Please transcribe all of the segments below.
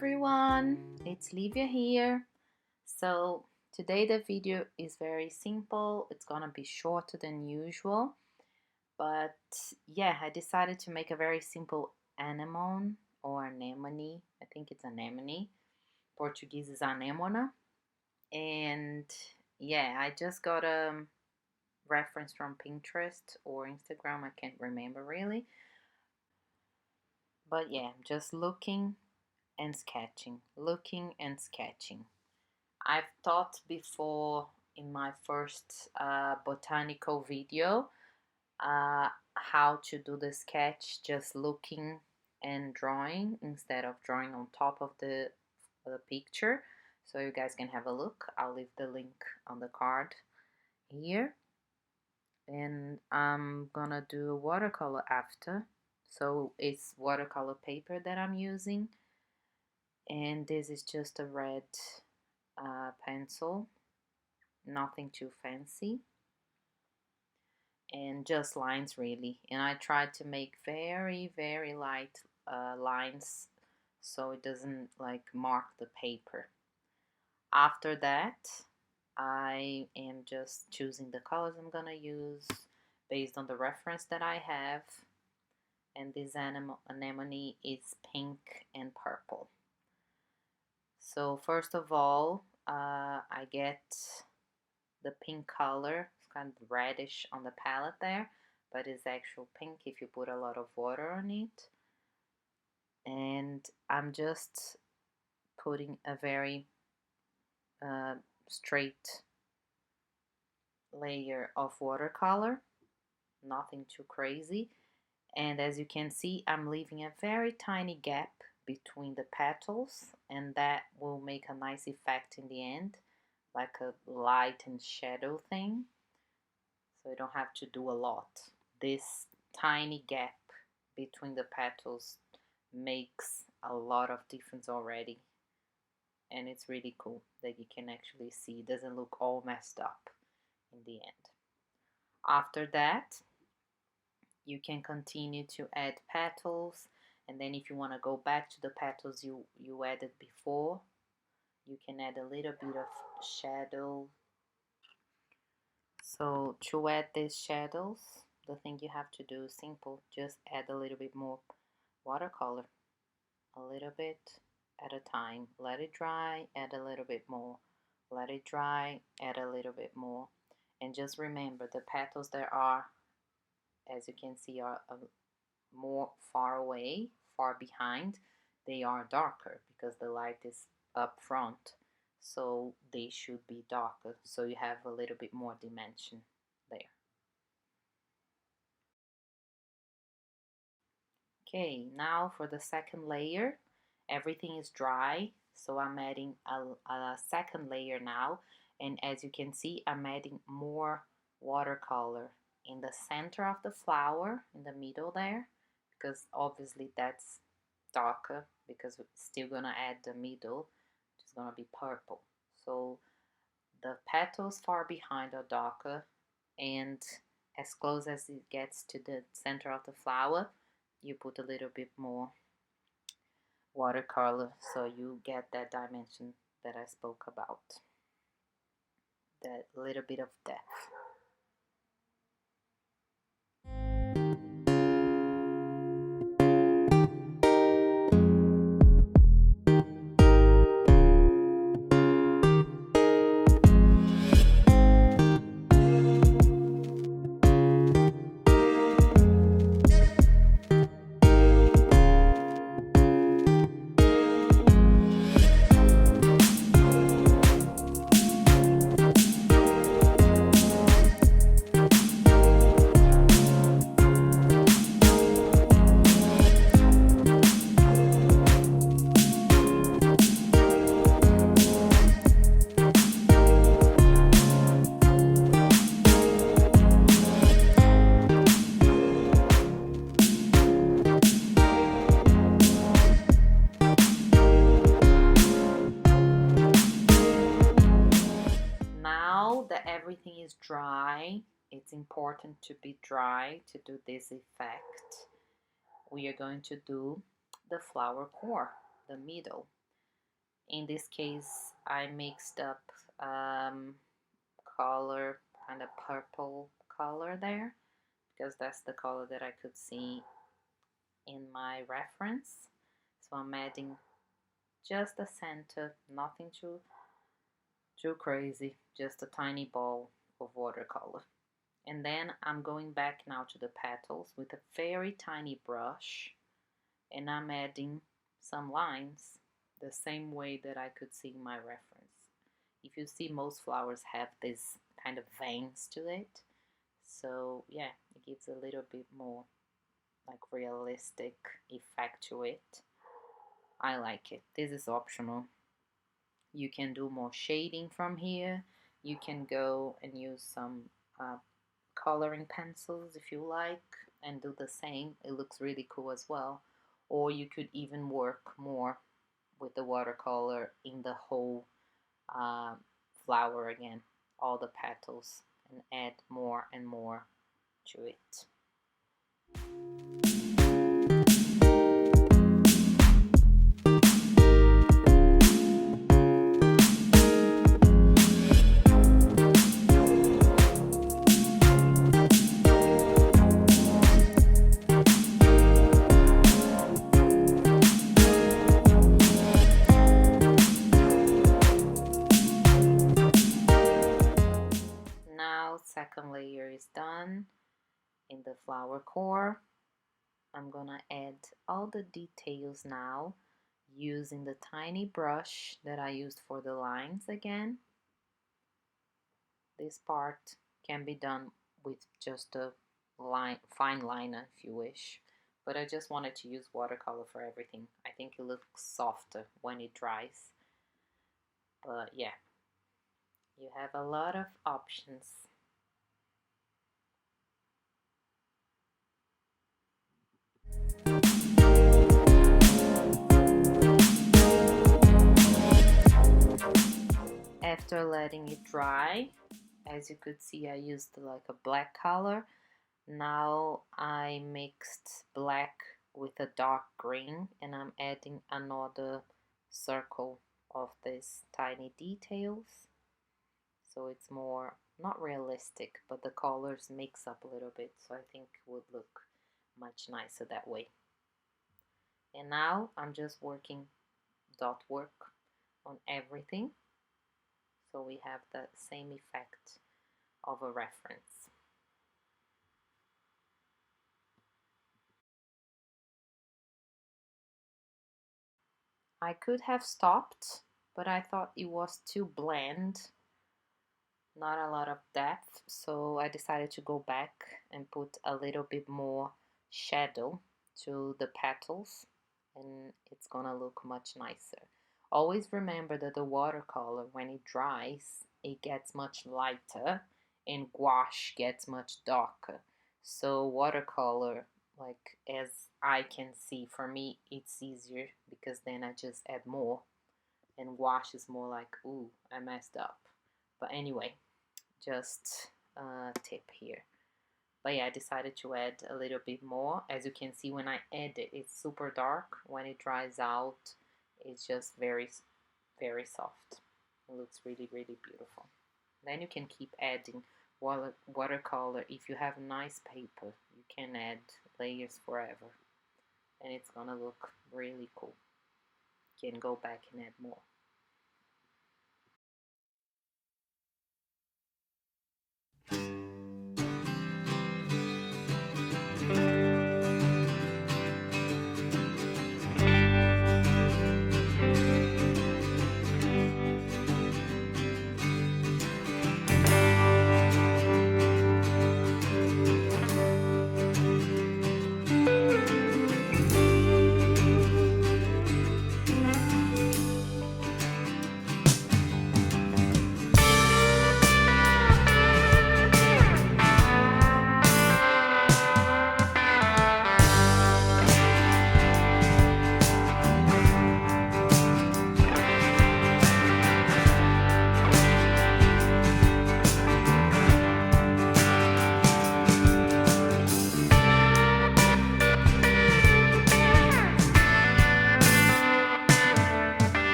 everyone, it's Livia here. So today the video is very simple. It's gonna be shorter than usual, but yeah, I decided to make a very simple anemone or anemone. I think it's anemone. Portuguese is anêmona. And yeah, I just got a reference from Pinterest or Instagram. I can't remember really, but yeah, I'm just looking and sketching, looking and sketching. I've taught before in my first botanical video how to do the sketch just looking and drawing instead of drawing on top of the picture, so you guys can have a look. I'll leave the link on the card here, and I'm gonna do a watercolor after. So it's watercolor paper that I'm using, and this is just a red pencil, nothing too fancy, and just lines really. And I tried to make very light lines so it doesn't like mark the paper. After that, I am just choosing the colors I'm gonna use based on the reference that I have, and this anemone is pink and purple. So first of all, I get the pink color. It's kind of reddish on the palette there, but it's actual pink if you put a lot of water on it. And I'm just putting a very straight layer of watercolor, nothing too crazy. And as you can see, I'm leaving a very tiny gap between the petals, and that will make a nice effect in the end, like a light and shadow thing. So you don't have to do a lot. This tiny gap between the petals makes a lot of difference already, and it's really cool that you can actually see it doesn't look all messed up in the end. After that, you can continue to add petals, and then if you want to go back to the petals you added before, you can add a little bit of shadow. So to add these shadows, the thing you have to do is simple. Just add a little bit more watercolor, a little bit at a time. Let it dry, add a little bit more. Let it dry, add a little bit more. And just remember, the petals there are, as you can see, are more far away, far behind. They are darker because the light is up front, so they should be darker, so you have a little bit more dimension there. Okay, now for the second layer. Everything is dry, so I'm adding a second layer now, and as you can see, I'm adding more watercolor in the center of the flower, in the middle there, because obviously that's darker, because we're still gonna add the middle, which is gonna be purple. So the petals far behind are darker, and as close as it gets to the center of the flower, you put a little bit more watercolor, so you get that dimension that I spoke about, that little bit of depth. Everything is dry. It's important to be dry to do this effect. We are going to do the flower core, the middle. In this case, I mixed up color, kind of purple color there, because that's the color that I could see in my reference. So I'm adding just the center, nothing too crazy, just a tiny ball of watercolor. And then I'm going back now to the petals with a very tiny brush, and I'm adding some lines the same way that I could see in my reference. If you see, most flowers have this kind of veins to it, so yeah, it gives a little bit more like realistic effect to it. I like it. This is optional. You can do more shading from here. You can go and use some coloring pencils if you like and do the same. It looks really cool as well. Or you could even work more with the watercolor in the whole flower again, all the petals, and add more and more to it. Second layer is done. In the flower core, I'm gonna add all the details now using the tiny brush that I used for the lines again. This part can be done with just a fine liner if you wish, but I just wanted to use watercolor for everything. I think it looks softer when it dries. But yeah, you have a lot of options. After letting it dry, as you could see, I used like a black color. Now I mixed black with a dark green, and I'm adding another circle of these tiny details. So it's more, not realistic, but the colors mix up a little bit, so I think it would look much nicer that way. And now I'm just working dot work on everything, so we have the same effect of a reference. I could have stopped, but I thought it was too bland, not a lot of depth, so I decided to go back and put a little bit more shadow to the petals, and it's gonna look much nicer. Always remember that the watercolor, when it dries, it gets much lighter and gouache gets much darker. So watercolor, like as I can see, for me it's easier because then I just add more, and gouache is more like, ooh, I messed up. But anyway, just a tip here. But yeah, I decided to add a little bit more. As you can see, when I add it, it's super dark. When it dries out, it's just very, very soft. It looks really, really beautiful. Then you can keep adding watercolor. If you have nice paper, you can add layers forever, and it's gonna look really cool. You can go back and add more.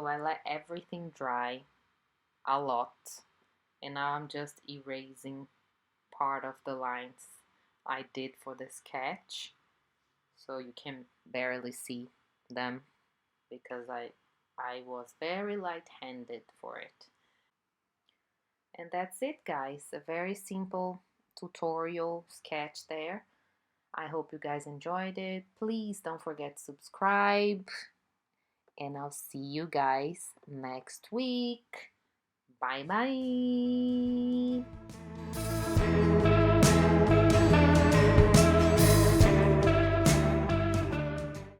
So I let everything dry a lot, and now I'm just erasing part of the lines I did for the sketch, so you can barely see them because I was very light-handed for it. And that's it, guys. A very simple tutorial sketch there. I hope you guys enjoyed it. Please don't forget to subscribe, and I'll see you guys next week. Bye bye.